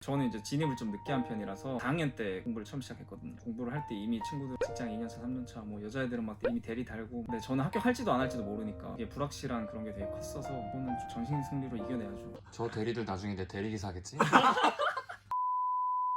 저는 이제 진입을 좀 늦게 한 편이라서 4학년 때 공부를 처음 시작했거든요. 공부를 할 때 이미 친구들 직장 2년차, 3년차 뭐 여자애들은 막 이미 대리 달고, 근데 저는 합격할지도 안 할지도 모르니까 이게 불확실한 그런 게 되게 컸어서 저는 좀 정신 승리로 이겨내야죠. 저 대리들 나중에 내 대리기사 하겠지?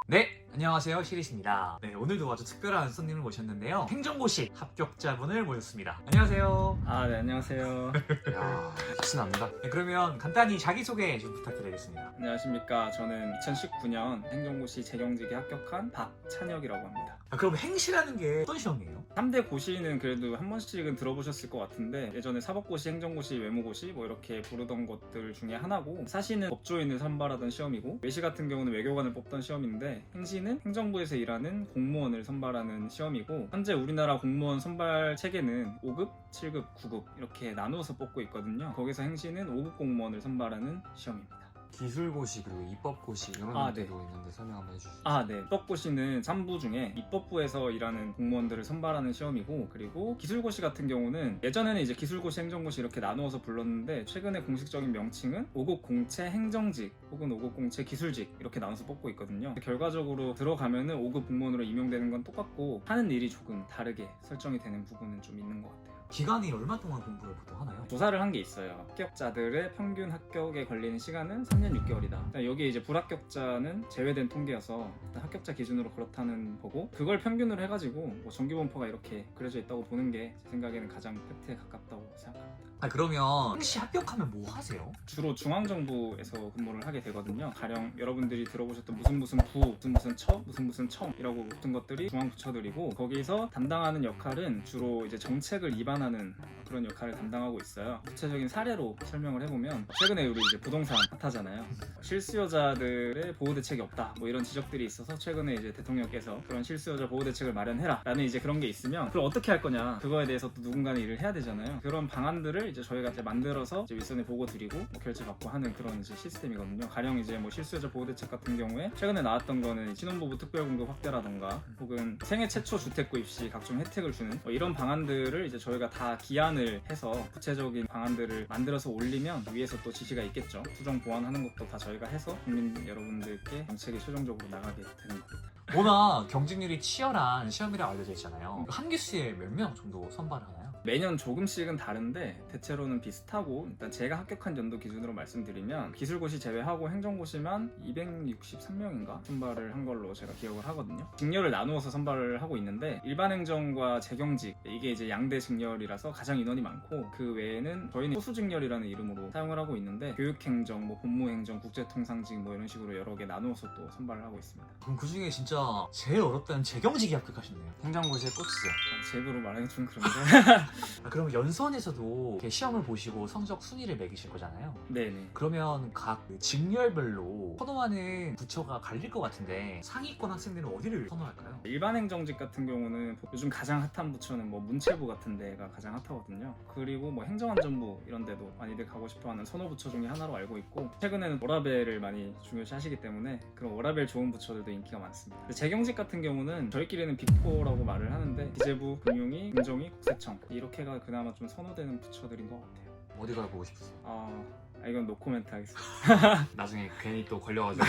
네, 안녕하세요. 시리스입니다. 네, 오늘도 아주 특별한 손님을 모셨는데요. 행정고시 합격자분을 모셨습니다. 안녕하세요. 네, 안녕하세요. 야, 신납니다. 네, 그러면 간단히 자기소개 좀 부탁드리겠습니다. 안녕하십니까. 저는 2019년 행정고시 재경직에 합격한 박찬혁이라고 합니다. 그럼 행시라는 게 어떤 시험이에요? 3대 고시는 그래도 한 번씩은 들어보셨을 것 같은데, 예전에 사법고시, 행정고시, 외무고시 뭐 이렇게 부르던 것들 중에 하나고, 사시는 법조인을 선발하던 시험이고, 외시 같은 경우는 외교관을 뽑던 시험인데, 행시는 행정부에서 일하는 공무원을 선발하는 시험이고, 현재 우리나라 공무원 선발 체계는 5급, 7급, 9급 이렇게 나누어서 뽑고 있거든요. 거기서 행시는 5급 공무원을 선발하는 시험입니다. 기술고시 그리고 입법고시 이런 것들도 있는데 설명 한번 해주시죠. 네. 입법고시는 3부 중에 입법부에서 일하는 공무원들을 선발하는 시험이고, 그리고 기술고시 같은 경우는 예전에는 이제 기술고시, 행정고시 이렇게 나누어서 불렀는데, 최근에 공식적인 명칭은 5급 공채 행정직 혹은 5급 공채 기술직 이렇게 나눠서 뽑고 있거든요. 결과적으로 들어가면은 5급 공무원으로 임용되는 건 똑같고, 하는 일이 조금 다르게 설정이 되는 부분은 좀 있는 것 같아요. 기간이 얼마 동안 공부를 보통 하나요? 조사를 한 게 있어요. 합격자들의 평균 합격에 걸리는 시간은 3년 6개월이다. 여기에 이제 불합격자는 제외된 통계여서 일단 합격자 기준으로 그렇다는 거고, 그걸 평균으로 해가지고 뭐 정기분포가 이렇게 그려져 있다고 보는 게 제 생각에는 가장 팩트에 가깝다고 생각합니다. 그러면 행시 합격하면 뭐 하세요? 주로 중앙정부에서 근무를 하게 되거든요. 가령 여러분들이 들어보셨던 무슨 부, 무슨 처, 무슨 첨이라고 붙은 것들이 중앙부처들이고, 거기서 담당하는 역할은 주로 이제 정책을 입안하는 그런 역할을 담당하고 있어요. 구체적인 사례로 설명을 해보면, 최근에 우리 이제 부동산 핫하잖아요. 실수요자들의 보호 대책이 없다, 뭐 이런 지적들이 있어서 최근에 이제 대통령께서 그런 실수요자 보호 대책을 마련해라 라는 이제 그런 게 있으면, 그걸 어떻게 할 거냐, 그거에 대해서 또 누군가는 일을 해야 되잖아요. 그런 방안들을 이제 저희가 이제 만들어서 이제 윗선에 보고 드리고 뭐 결제받고 하는 그런 이제 시스템이거든요. 가령 이제 뭐 실수요자 보호 대책 같은 경우에 최근에 나왔던 거는 신혼부부 특별공급 확대라던가, 혹은 생애 최초 주택 구입 시 각종 혜택을 주는 뭐 이런 방안들을 이제 저희가 다 기안을 해서 구체적인 방안들을 만들어서 올리면 위에서 또 지시가 있겠죠. 수정 보완하는 것도 다 저희가 해서 국민 여러분들께 정책이 최종적으로 나가게 되는 겁니다. 워낙 경쟁률이 치열한 시험이라고 알려져 있잖아요. 한 기수에 몇 명 정도 선발을 하나요? 매년 조금씩은 다른데 대체로는 비슷하고, 일단 제가 합격한 연도 기준으로 말씀드리면 기술고시 제외하고 행정고시만 263명인가 선발을 한 걸로 제가 기억을 하거든요. 직렬을 나누어서 선발을 하고 있는데, 일반행정과 재경직, 이게 이제 양대 직렬이라서 가장 인원이 많고, 그 외에는 저희는 소수직렬이라는 이름으로 사용을 하고 있는데, 교육행정, 뭐 법무행정, 국제통상직 뭐 이런 식으로 여러 개 나누어서 또 선발을 하고 있습니다. 그럼 그 중에 진짜 제일 어렵다는 재경직이 합격하셨네요. 행정고시의 꽃이죠. 제 입으로 말하기 좀 그런데 그럼 연수원에서도 이렇게 시험을 보시고 성적 순위를 매기실 거잖아요. 네네. 그러면 각 직렬별로 선호하는 부처가 갈릴 것 같은데, 상위권 학생들은 어디를 선호할까요? 일반 행정직 같은 경우는 요즘 가장 핫한 부처는 뭐 문체부 같은 데가 가장 핫하거든요. 그리고 뭐 행정안전부 이런 데도 많이들 가고 싶어하는 선호 부처 중에 하나로 알고 있고, 최근에는 워라밸을 많이 중요시 하시기 때문에 그런 워라밸 좋은 부처들도 인기가 많습니다. 재경직 같은 경우는 저희끼리는 빅4라고 말을 하는데, 기재부, 금융위, 행정위, 국세청 이렇게가 그나마 좀 선호되는 부처들인 것 같아요. 어디 가보고 싶으세요? 이건 노코멘트 하겠습니다. 나중에 괜히 또 걸려가지고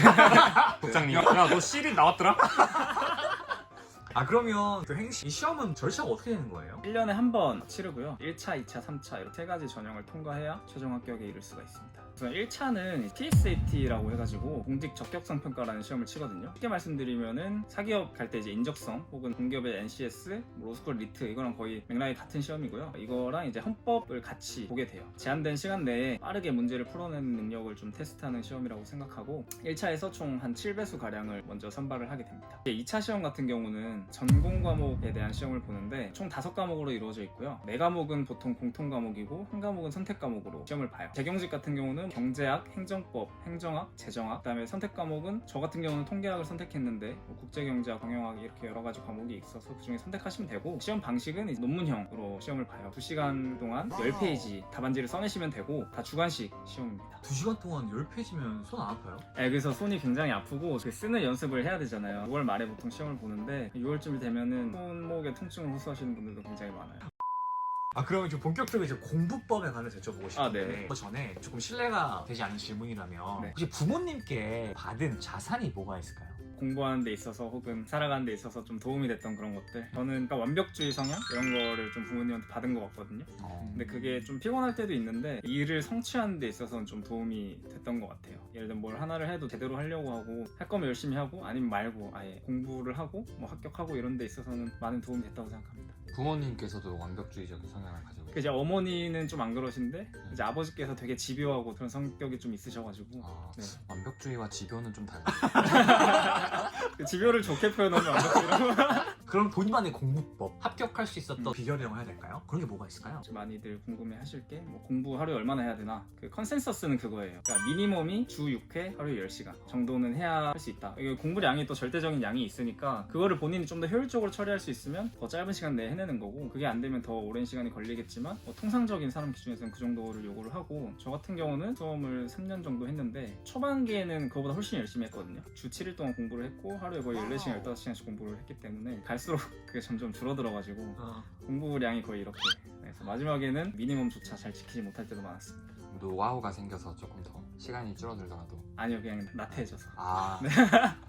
국장님, 야 너 시리 나왔더라? 그러면 그 행시 이 시험은 절차가 어떻게 되는 거예요? 1년에 한 번 치르고요. 1차, 2차, 3차 이렇게 세 가지 전형을 통과해야 최종 합격에 이를 수가 있습니다. 우선 1차는 PSAT라고 해가지고 공직 적격성 평가라는 시험을 치거든요. 쉽게 말씀드리면은 사기업 갈 때 이제 인적성, 혹은 공기업의 NCS, 로스쿨 리트, 이거랑 거의 맥락이 같은 시험이고요. 이거랑 이제 헌법을 같이 보게 돼요. 제한된 시간 내에 빠르게 문제를 풀어내는 능력을 좀 테스트하는 시험이라고 생각하고, 1차에서 총 한 7배수 가량을 먼저 선발을 하게 됩니다. 2차 시험 같은 경우는 전공 과목에 대한 시험을 보는데, 총 5과목으로 이루어져 있고요. 4과목은 보통 공통 과목이고, 한 과목은 선택 과목으로 시험을 봐요. 재경직 같은 경우는 경제학, 행정법, 행정학, 재정학, 그다음에 선택 과목은 저 같은 경우는 통계학을 선택했는데 뭐 국제경제학, 경영학 이렇게 여러 가지 과목이 있어서 그중에 선택하시면 되고, 시험 방식은 이제 논문형으로 시험을 봐요. 2시간 동안 10페이지 답안지를 써내시면 되고, 다 주관식 시험입니다. 2시간 동안 10페이지면 손 안 아파요? 그래서 손이 굉장히 아프고 그 쓰는 연습을 해야 되잖아요. 6월 말에 보통 시험을 보는데, 6월쯤 되면은 손목에 통증을 호소하시는 분들도 굉장히 많아요. 아 그러면 좀 본격적으로 이제 공부법에 관해서 여쭤보고 싶은데 네. 그 전에 조금 신뢰가 되지 않은 질문이라면 네. 혹시 부모님께 받은 자산이 뭐가 있을까요? 공부하는 데 있어서 혹은 살아가는 데 있어서 좀 도움이 됐던 그런 것들. 저는 그러니까 완벽주의 성향 이런 거를 좀 부모님한테 받은 것 같거든요. 근데 그게 좀 피곤할 때도 있는데 일을 성취하는 데 있어서는 좀 도움이 됐던 것 같아요. 예를 들면 뭘 하나를 해도 제대로 하려고 하고 할 거면 열심히 하고 아니면 말고 아예 공부를 하고 뭐 합격하고 이런 데 있어서는 많은 도움이 됐다고 생각합니다. 부모님께서도 완벽주의적인 성향을 가지고 이제 어머니는 좀 안 그러신데 이제 아버지께서 되게 집요하고 그런 성격이 좀 있으셔가지고 네. 완벽주의와 집요는 좀 달라요. 그 집요를 좋게 표현하면 완벽주의라고. 그럼 본인만의 공부법 합격할 수 있었던 비결이라고 해야 될까요? 그런 게 뭐가 있을까요? 많이들 궁금해 하실 게 뭐 공부 하루에 얼마나 해야 되나 그 컨센서스는 그거예요. 그러니까 미니멈이 주 6회 하루에 10시간 정도는 해야 할 수 있다. 이게 공부량이 또 절대적인 양이 있으니까 그거를 본인이 좀 더 효율적으로 처리할 수 있으면 더 짧은 시간 내에 해내는 거고 그게 안 되면 더 오랜 시간이 걸리겠지만 뭐 통상적인 사람 기준에서는 그 정도를 요구를 하고 저 같은 경우는 수험을 3년 정도 했는데 초반기에는 그거보다 훨씬 열심히 했거든요. 주 7일 동안 공부를 했고 하루에 거의 14시간, 15시간씩 공부를 했기 때문에 갈수록 그게 점점 줄어들어가지고 공부량이 거의 이렇게 그래서 마지막에는 미니멈조차 잘 지키지 못할 때도 많았습니다. 노하우가 생겨서 조금 더 시간이 줄어들더라도 아니요 그냥 나태해져서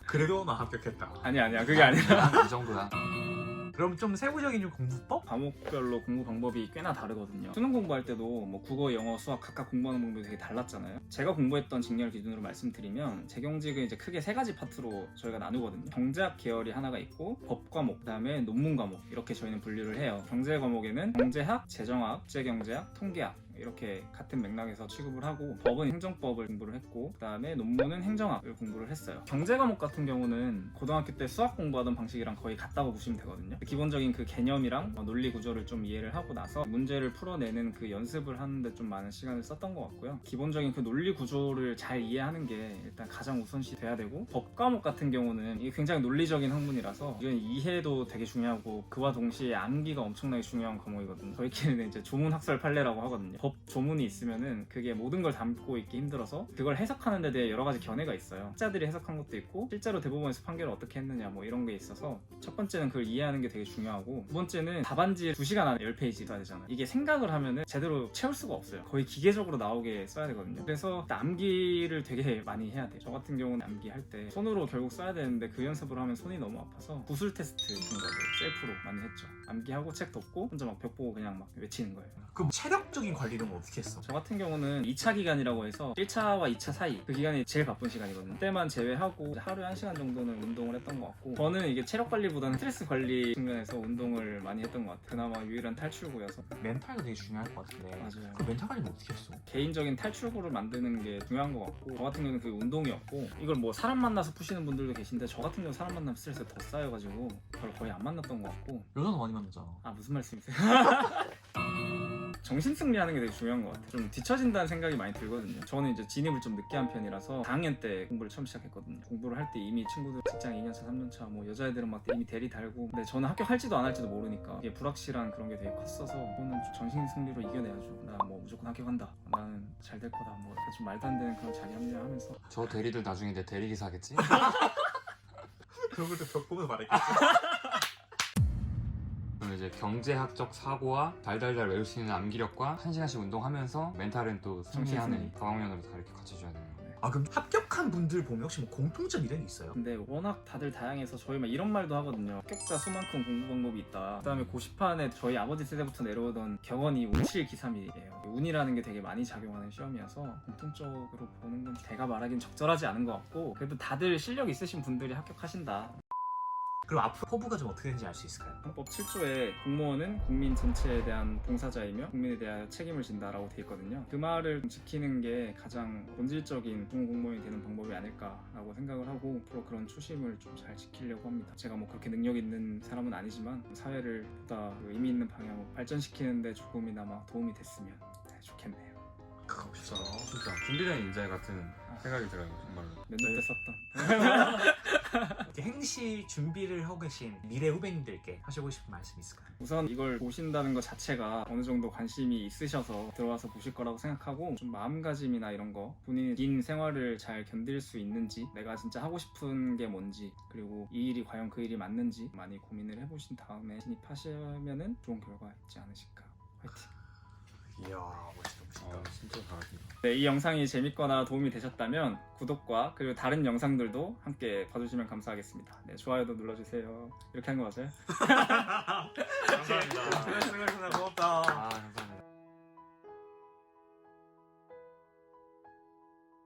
그래도 나 합격했다. 아니야 그게 아니라 이 정도야. 그럼 좀 세부적인 좀 공부법? 과목별로 공부 방법이 꽤나 다르거든요. 수능 공부할 때도 뭐 국어, 영어, 수학 각각 공부하는 방법이 되게 달랐잖아요. 제가 공부했던 직렬 기준으로 말씀드리면 제 경직은 이제 크게 3가지 파트로 저희가 나누거든요. 경제학 계열이 하나가 있고 법 과목, 그다음에 논문 과목 이렇게 저희는 분류를 해요. 경제 과목에는 경제학, 재정학, 국제경제학, 통계학 이렇게 같은 맥락에서 취급을 하고 법은 행정법을 공부를 했고 그 다음에 논문은 행정학을 공부를 했어요. 경제 과목 같은 경우는 고등학교 때 수학 공부하던 방식이랑 거의 같다고 보시면 되거든요. 기본적인 그 개념이랑 논리 구조를 좀 이해를 하고 나서 문제를 풀어내는 그 연습을 하는데 좀 많은 시간을 썼던 것 같고요. 기본적인 그 논리 구조를 잘 이해하는 게 일단 가장 우선시 돼야 되고 법 과목 같은 경우는 이게 굉장히 논리적인 학문이라서 이건 이해도 되게 중요하고 그와 동시에 암기가 엄청나게 중요한 과목이거든요. 저희끼리는 이제 조문학설 판례라고 하거든요. 법 조문이 있으면은 그게 모든 걸 담고 있기 힘들어서 그걸 해석하는 데 대해 여러 가지 견해가 있어요. 학자들이 해석한 것도 있고 실제로 대법원에서 판결을 어떻게 했느냐 뭐 이런 게 있어서 첫 번째는 그걸 이해하는 게 되게 중요하고 두 번째는 답안지 2시간 안에 10페이지 써야 되잖아요. 이게 생각을 하면은 제대로 채울 수가 없어요. 거의 기계적으로 나오게 써야 되거든요. 그래서 암기를 되게 많이 해야 돼요. 저 같은 경우는 암기할 때 손으로 결국 써야 되는데 그 연습을 하면 손이 너무 아파서 구술 테스트 같은 거를 셀프로 많이 했죠. 암기하고 책 덮고 혼자 막 벽 보고 그냥 막 외치는 거예요. 그럼 체력적인 관리는 어떻게 했어? 저 같은 경우는 2차 기간이라고 해서 1차와 2차 사이 그 기간이 제일 바쁜 시간이거든요. 그때만 제외하고 하루에 1시간 정도는 운동을 했던 것 같고 저는 이게 체력 관리보다는 스트레스 관리 측면에서 운동을 많이 했던 것 같아요. 그나마 유일한 탈출구여서. 멘탈도 되게 중요할 것 같은데 맞아요. 그 멘탈 관리는 어떻게 했어? 개인적인 탈출구를 만드는 게 중요한 것 같고 저 같은 경우는 그게 운동이었고 이걸 뭐 사람 만나서 푸시는 분들도 계신데 저 같은 경우 사람 만나면 스트레스가 더 쌓여가지고 저를 거의 안 만났던 것 같고 여자도 많이 만나잖아. 아 무슨 말씀이세요? 정신승리하는 게 되게 중요한 것 같아요. 좀 뒤처진다는 생각이 많이 들거든요. 저는 이제 진입을 좀 늦게 한 편이라서 4학년 때 공부를 처음 시작했거든요. 공부를 할 때 이미 친구들 직장 2년차, 3년차 뭐 여자애들은 막 이미 대리 달고 근데 저는 합격할지도 안 할지도 모르니까 이게 불확실한 그런 게 되게 컸어서 저는 좀 정신승리로 이겨내야죠. 나 뭐 무조건 합격한다. 나는 잘 될 거다. 뭐 이렇게 좀 말도 안 되는 그런 자기 합리화하면서 저 대리들 나중에 내 대리기사 하겠지? 그런 것도 벽 보면서 말했겠지. 그럼 이제 경제학적 사고와 달달달 외울 수 있는 암기력과 1시간씩 운동하면서 멘탈은 또 승리하는 정신승리. 4학년으로 다 이렇게 갖춰줘야 되는 거예요. 아 그럼 합격한 분들 보면 혹시 뭐 공통점 이런 게 있어요? 근데 워낙 다들 다양해서 저희 막 이런 말도 하거든요. 합격자 수만큼 공부 방법이 있다. 그다음에 고시판에 저희 아버지 세대부터 내려오던 격언이 운칠기삼이에요. 운이라는 게 되게 많이 작용하는 시험이어서 공통적으로 보는 건 제가 말하긴 적절하지 않은 것 같고 그래도 다들 실력 있으신 분들이 합격하신다. 그럼 앞으로 포부가 좀 어떻게 되는지 알 수 있을까요? 헌법 7조에 공무원은 국민 전체에 대한 봉사자이며 국민에 대하여 책임을 진다라고 돼 있거든요. 그 말을 지키는 게 가장 본질적인 좋은 공무원이 되는 방법이 아닐까라고 생각을 하고 앞으로 그런 초심을 좀 잘 지키려고 합니다. 제가 뭐 그렇게 능력 있는 사람은 아니지만 사회를 보다 의미 있는 방향으로 발전시키는데 조금이나마 도움이 됐으면 좋겠네요. 진짜. 진짜 준비된 인재 같은 생각이 들어요, 정말로. 면접 때 썼던. 이렇게 행시 준비를 하고 계신 미래 후배님들께 하시고 싶은 말씀 있을까요? 우선 이걸 보신다는 것 자체가 어느 정도 관심이 있으셔서 들어와서 보실 거라고 생각하고 좀 마음가짐이나 이런 거 본인이 긴 생활을 잘 견딜 수 있는지 내가 진짜 하고 싶은 게 뭔지 그리고 이 일이 과연 그 일이 맞는지 많이 고민을 해보신 다음에 진입하시면은 좋은 결과 있지 않으실까 이야, 멋있다. 진짜 잘하신다. 네, 이 영상이 재밌거나 도움이 되셨다면 구독과 그리고 다른 영상들도 함께 봐주시면 감사하겠습니다. 네, 좋아요도 눌러주세요. 이렇게 한 거 맞아요? 감사합니다.